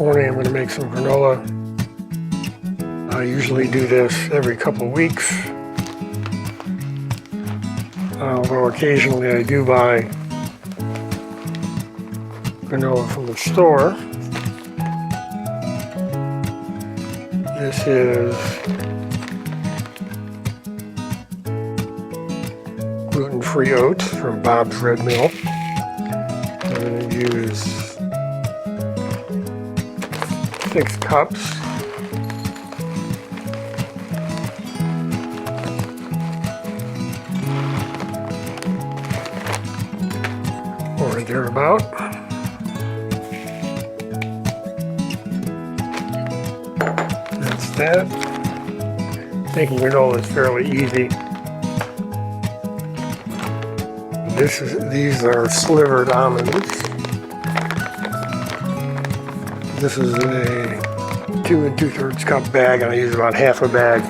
morning I'm going to make some granola. I usually do this every couple of weeks, although occasionally I do buy granola from the store. This is gluten-free oats from Bob's Red Mill. I'm going to use 6 cups. Or thereabout. That's that. Making granola is fairly easy. These are slivered almonds. This is a 2 2/3 cup bag, and I use about half a bag.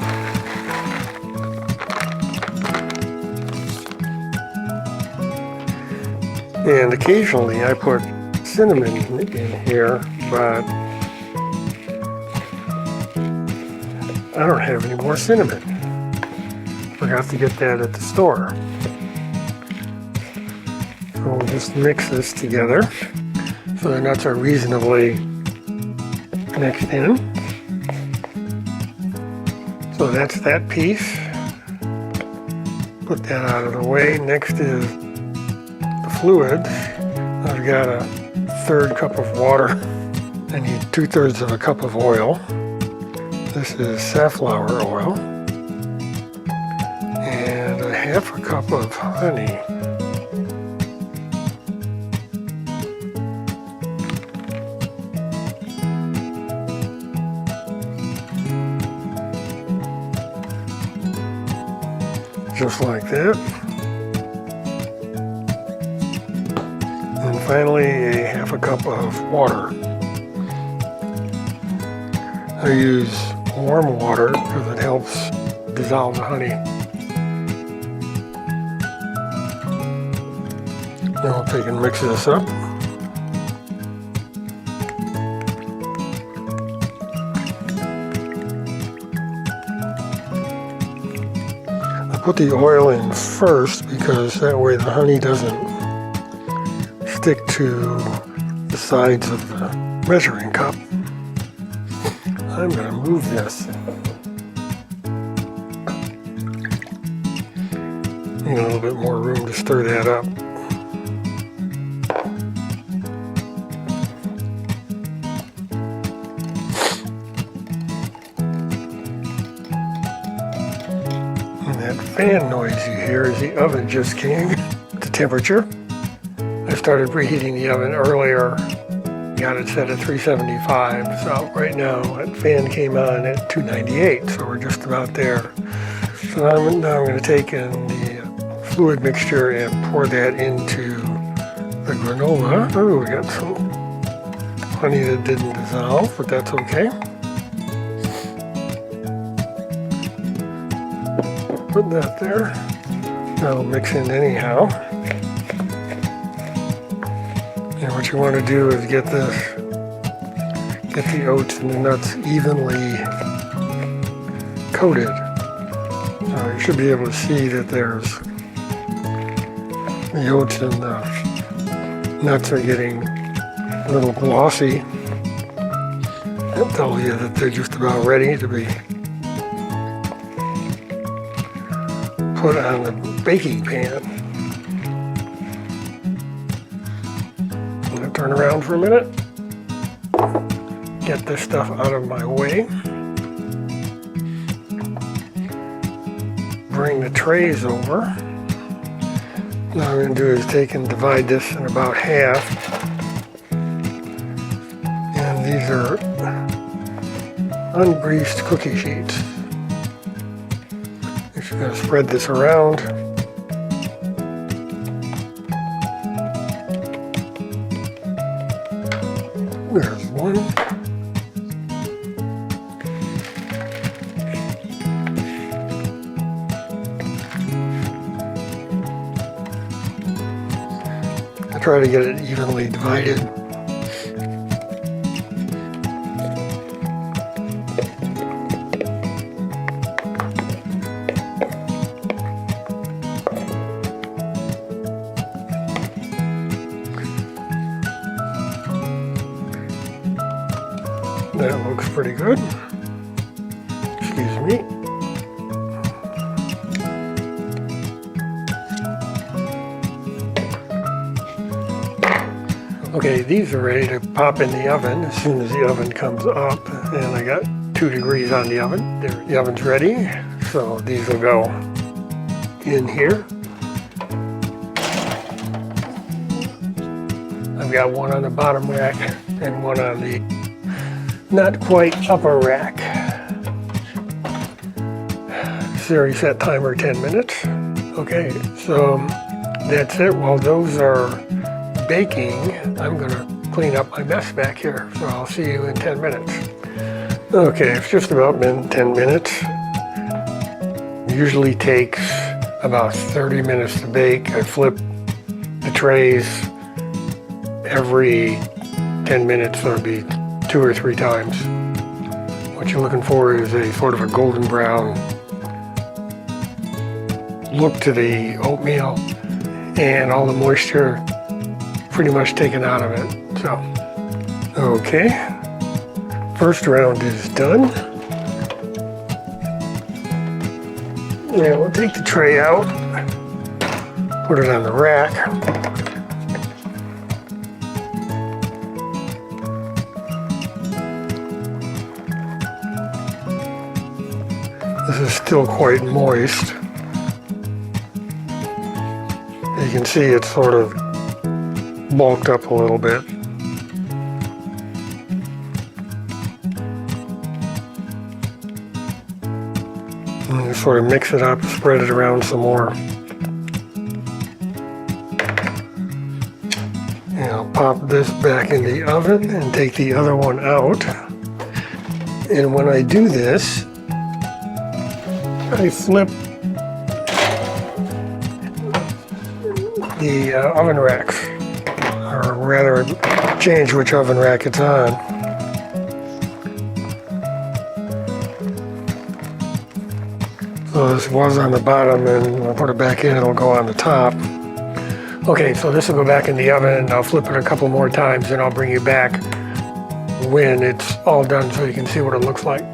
And occasionally I put cinnamon in here, but I don't have any more cinnamon. Forgot to get that at the store. So we'll just mix this together so the nuts are reasonably mixed in. So that's that piece. Put that out of the way. Next is the fluids. I've got a 1/3 cup of water. I need 2/3 of a cup of oil. This is safflower oil. And a 1/2 cup of honey. Just like that. And finally a 1/2 cup of water. I use warm water because it helps dissolve the honey. Now I'll take and mix this up. Put the oil in first because that way the honey doesn't stick to the sides of the measuring cup. I'm going to move this. Need a little bit more room to stir that up. That fan noise you hear is the oven just came to temperature. I started preheating the oven earlier, got it set at 375, so right now that fan came on at 298, so we're just about there. So now I'm going to take in the fluid mixture and pour that into the granola. Oh, we got some honey that didn't dissolve, but that's okay. Put that there. That'll mix in anyhow. And what you want to do is get the oats and the nuts evenly coated. You should be able to see that there's the oats and the nuts are getting a little glossy. That tells you that they're just about ready to be put on the baking pan. I'm going to turn around for a minute, get this stuff out of my way, bring the trays over. Now what I'm going to do is take and divide this in about half, and these are ungreased cookie sheets. Just going to spread this around. There's one. I try to get it evenly divided. That looks pretty good. Excuse me. Okay, these are ready to pop in the oven as soon as the oven comes up. And I got 2 degrees on the oven. The oven's ready, so these will go in here. I've got one on the bottom rack and one on the not quite upper rack. Series set timer 10 minutes. Okay, so that's it. While those are baking, I'm gonna clean up my mess back here. So I'll see you in 10 minutes. Okay, it's just about been 10 minutes. It usually takes about 30 minutes to bake. I flip the trays every 10 minutes, so it'll be 2 or 3 times. What you're looking for is a sort of a golden brown look to the oatmeal and all the moisture pretty much taken out of it. So, okay, first round is done. Now we'll take the tray out, put it on the rack. This is still quite moist. You can see it's sort of bulked up a little bit. And you sort of mix it up, spread it around some more. And I'll pop this back in the oven and take the other one out. And when I do this, I flip the oven racks, or rather change which oven rack it's on. So this was on the bottom, and when I put it back in, it'll go on the top. Okay, so this will go back in the oven, and I'll flip it a couple more times, and I'll bring you back when it's all done so you can see what it looks like.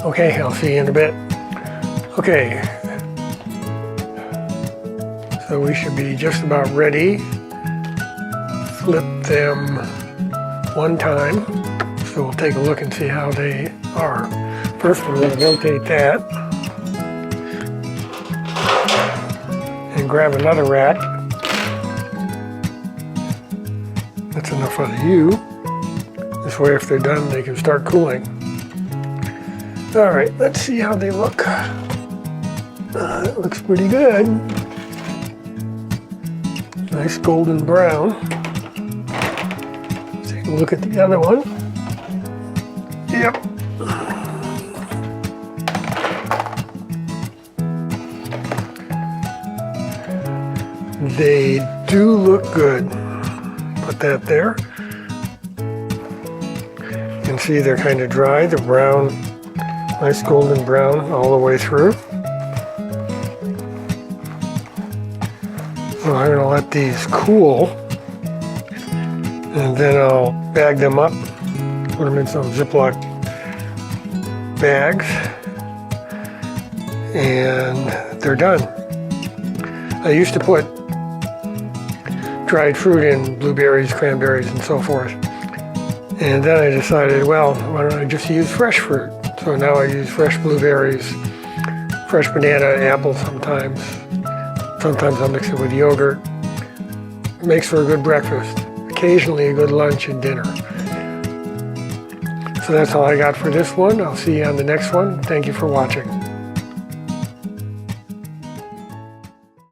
Okay, I'll see you in a bit. Okay, so we should be just about ready. Flip them one time, so we'll take a look and see how they are. First, we're going to rotate that and grab another rack. That's enough for you. This way, if they're done, they can start cooling. All right, let's see how they look. It looks pretty good. Nice golden brown. Let's take a look at the other one. Yep. They do look good. Put that there. You can see they're kind of dry. The brown, nice golden brown all the way through. So I'm going to let these cool, and then I'll bag them up, put them in some Ziploc bags, and they're done. I used to put dried fruit in, blueberries, cranberries, and so forth. And then I decided, well, why don't I just use fresh fruit? So now I use fresh blueberries, fresh banana, apple sometimes. Sometimes I'll mix it with yogurt. It makes for a good breakfast. Occasionally a good lunch and dinner. So that's all I got for this one. I'll see you on the next one. Thank you for watching.